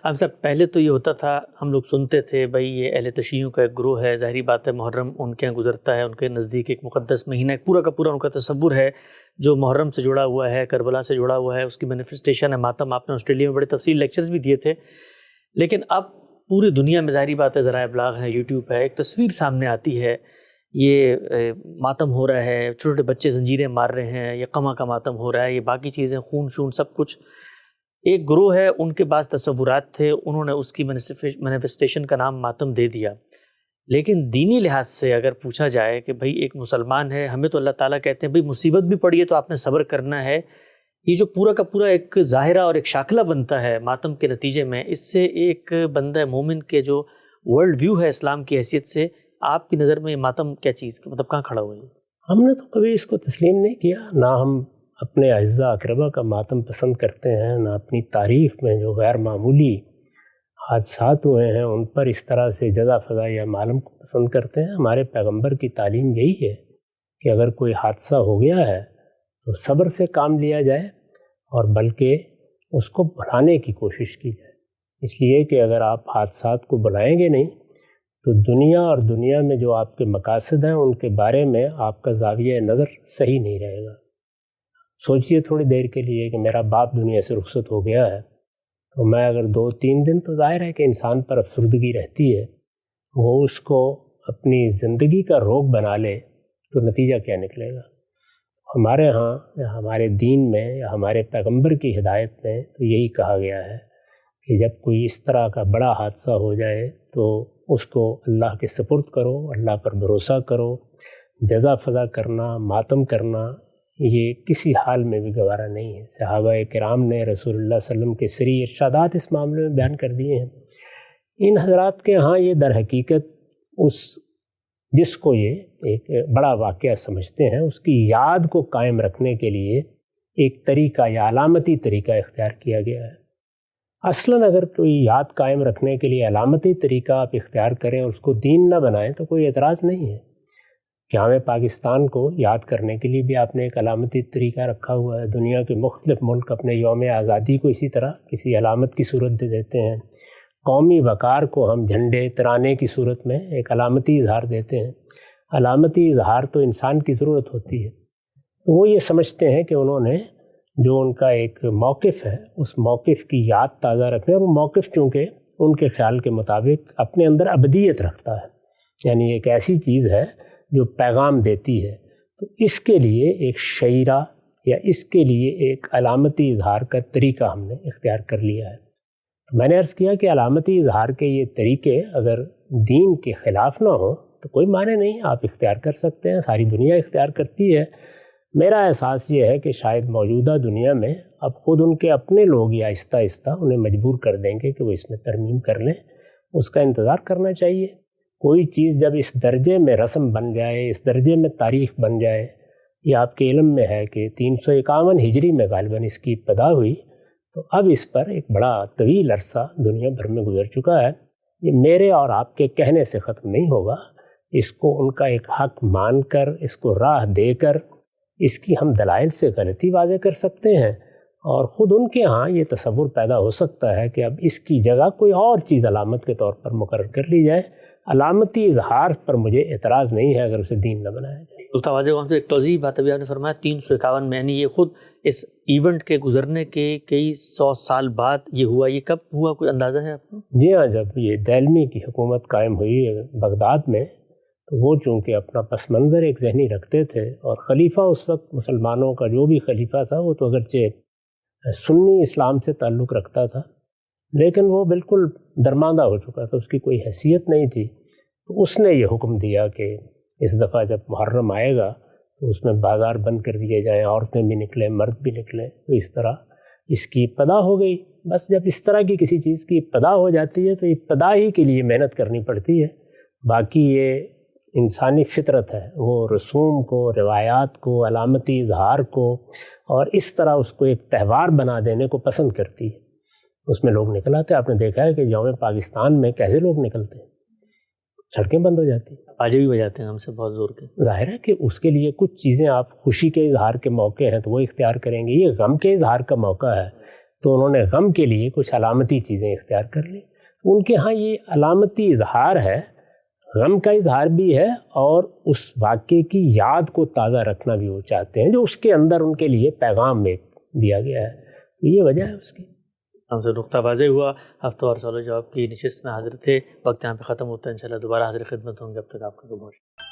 ہم سب پہلے تو یہ ہوتا تھا، ہم لوگ سنتے تھے بھائی یہ اہل تشیعوں کا ایک گروہ ہے، ظاہری بات ہے محرم ان کے یہاں گزرتا ہے، ان کے نزدیک ایک مقدس مہینہ، ایک پورا کا پورا ان کا تصور ہے جو محرم سے جڑا ہوا ہے، کربلا سے جڑا ہوا ہے، اس کی مینیفسٹیشن ہے ماتم۔ آپ نے آسٹریلیا میں بڑے تفصیل لیکچرز بھی دیے تھے، لیکن اب پوری دنیا میں ظاہری بات ہے ذرائع ابلاغ ہے، یوٹیوب ہے، ایک تصویر سامنے آتی ہے، یہ ماتم ہو رہا ہے، چھوٹے چھوٹے بچے زنجیریں مار رہے ہیں، یہ قمع کا ماتم ہو رہا ہے، یہ باقی چیزیں خون شون سب کچھ۔ ایک گروہ ہے، ان کے بعض تصورات تھے، انہوں نے اس کی مینیفسٹیشن کا نام ماتم دے دیا۔ لیکن دینی لحاظ سے اگر پوچھا جائے کہ بھئی ایک مسلمان ہے، ہمیں تو اللہ تعالیٰ کہتے ہیں بھئی مصیبت بھی پڑی ہے تو آپ نے صبر کرنا ہے، یہ جو پورا کا پورا ایک ظاہرہ اور ایک شاکلہ بنتا ہے ماتم کے نتیجے میں، اس سے ایک بندہ مومن کے جو ورلڈ ویو ہے اسلام کی حیثیت سے، آپ کی نظر میں یہ ماتم کیا چیز مطلب کہاں کھڑا ہوا ہے؟ ہم نے تو کبھی اس کو تسلیم نہیں کیا، نہ ہم اپنے اعزاء اقربا کا ماتم پسند کرتے ہیں، نہ اپنی تاریخ میں جو غیر معمولی حادثات ہوئے ہیں ان پر اس طرح سے جزا فضا یا ماتم کو پسند کرتے ہیں۔ ہمارے پیغمبر کی تعلیم یہی ہے کہ اگر کوئی حادثہ ہو گیا ہے تو صبر سے کام لیا جائے اور بلکہ اس کو بھلانے کی کوشش کی جائے، اس لیے کہ اگر آپ حادثات کو بھلائیں گے نہیں تو دنیا اور دنیا میں جو آپ کے مقاصد ہیں ان کے بارے میں آپ کا زاویہ نظر صحیح نہیں رہے گا۔ سوچئے تھوڑی دیر کے لیے کہ میرا باپ دنیا سے رخصت ہو گیا ہے تو میں اگر 2-3 دن تو ظاہر ہے کہ انسان پر افسردگی رہتی ہے، وہ اس کو اپنی زندگی کا روگ بنا لے تو نتیجہ کیا نکلے گا؟ ہمارے ہاں یا ہمارے دین میں یا ہمارے پیغمبر کی ہدایت میں تو یہی کہا گیا ہے کہ جب کوئی اس طرح کا بڑا حادثہ ہو جائے تو اس کو اللہ کے سپرد کرو، اللہ پر بھروسہ کرو۔ جزا فضا کرنا، ماتم کرنا یہ کسی حال میں بھی گوارا نہیں ہے۔ صحابہ کرام نے رسول اللہ صلی اللہ علیہ وسلم کے سری ارشادات اس معاملے میں بیان کر دیے ہیں۔ ان حضرات کے ہاں یہ در حقیقت جس کو یہ ایک بڑا واقعہ سمجھتے ہیں اس کی یاد کو قائم رکھنے کے لیے ایک طریقہ یا علامتی طریقہ اختیار کیا گیا ہے۔ اصلاً اگر کوئی یاد قائم رکھنے کے لیے علامتی طریقہ آپ اختیار کریں اور اس کو دین نہ بنائیں تو کوئی اعتراض نہیں ہے۔ قیام پاکستان کو یاد کرنے کے لیے بھی آپ نے ایک علامتی طریقہ رکھا ہوا ہے۔ دنیا کے مختلف ملک اپنے یوم آزادی کو اسی طرح کسی علامت کی صورت دے دیتے ہیں۔ قومی وقار کو ہم جھنڈے ترانے کی صورت میں ایک علامتی اظہار دیتے ہیں۔ علامتی اظہار تو انسان کی ضرورت ہوتی ہے، تو وہ یہ سمجھتے ہیں کہ انہوں نے جو ان کا ایک موقف ہے اس موقف کی یاد تازہ رکھنے، اور وہ موقف چونکہ ان کے خیال کے مطابق اپنے اندر ابدیت رکھتا ہے، یعنی ایک ایسی چیز ہے جو پیغام دیتی ہے، تو اس کے لیے ایک شعیرہ یا اس کے لیے ایک علامتی اظہار کا طریقہ ہم نے اختیار کر لیا ہے۔ تو میں نے عرض کیا کہ علامتی اظہار کے یہ طریقے اگر دین کے خلاف نہ ہوں تو کوئی معنی نہیں، آپ اختیار کر سکتے ہیں، ساری دنیا اختیار کرتی ہے۔ میرا احساس یہ ہے کہ شاید موجودہ دنیا میں اب خود ان کے اپنے لوگ یا آہستہ آہستہ انہیں مجبور کر دیں گے کہ وہ اس میں ترمیم کر لیں، اس کا انتظار کرنا چاہیے۔ کوئی چیز جب اس درجے میں رسم بن جائے، اس درجے میں تاریخ بن جائے، یہ آپ کے علم میں ہے کہ 351 ہجری میں غالباً اس کی ابتدا ہوئی، تو اب اس پر ایک بڑا طویل عرصہ دنیا بھر میں گزر چکا ہے۔ یہ میرے اور آپ کے کہنے سے ختم نہیں ہوگا، اس کو ان کا ایک حق مان کر، اس کو راہ دے کر، اس کی ہم دلائل سے غلطی واضح کر سکتے ہیں، اور خود ان کے ہاں یہ تصور پیدا ہو سکتا ہے کہ اب اس کی جگہ کوئی اور چیز علامت کے طور پر مقرر کر لی جائے۔ علامتی اظہار پر مجھے اعتراض نہیں ہے اگر اسے دین نہ بنایا جائے۔ واضح وہاں سے ایک توضیح بات ابھی آپ نے فرمایا 351 میں، یعنی یہ خود اس ایونٹ کے گزرنے کے کئی 100 سال بعد یہ ہوا، یہ کب ہوا کوئی اندازہ ہے آپ کو؟ جی ہاں، جب یہ دہلمی کی حکومت قائم ہوئی بغداد میں تو وہ چونکہ اپنا پس منظر ایک ذہنی رکھتے تھے، اور خلیفہ اس وقت مسلمانوں کا جو بھی خلیفہ تھا وہ تو اگرچہ سنی اسلام سے تعلق رکھتا تھا لیکن وہ بالکل درماندہ ہو چکا تھا، اس کی کوئی حیثیت نہیں تھی، تو اس نے یہ حکم دیا کہ اس دفعہ جب محرم آئے گا تو اس میں بازار بند کر دیے جائیں، عورتیں بھی نکلیں، مرد بھی نکلیں۔ تو اس طرح اس کی ابتدا ہو گئی۔ بس جب اس طرح کی کسی چیز کی ابتدا ہو جاتی ہے تو ابتدا ہی کے لیے محنت کرنی پڑتی ہے، باقی یہ انسانی فطرت ہے، وہ رسوم کو، روایات کو، علامتی اظہار کو اور اس طرح اس کو ایک تہوار بنا دینے کو پسند کرتی ہے۔ اس میں لوگ نکل آتے ہیں۔ آپ نے دیکھا ہے کہ یوم پاکستان میں کیسے لوگ نکلتے ہیں، سڑکیں بند ہو جاتی ہیں، باجے بھی بجاتے ہیں ہم سے بہت زور کے۔ ظاہر ہے کہ اس کے لیے کچھ چیزیں، آپ خوشی کے اظہار کے موقع ہیں تو وہ اختیار کریں گے، یہ غم کے اظہار کا موقع ہے، تو انہوں نے غم کے لیے کچھ علامتی چیزیں اختیار کر لیں. ان کے ہاں یہ علامتی اظہار ہے، غم کا اظہار بھی ہے، اور اس واقعے کی یاد کو تازہ رکھنا بھی وہ چاہتے ہیں جو اس کے اندر ان کے لیے پیغام میں دیا گیا ہے. یہ وجہ ہے اس کی. ہم سے نقطہ واضح ہوا. ہفتہ وار سوال و جواب کی نشست میں حاضر تھے. وقت یہاں پہ ختم ہوتا ہے. انشاءاللہ دوبارہ حاضر خدمت ہوں گے. اب تک آپ کا بہت شکریہ.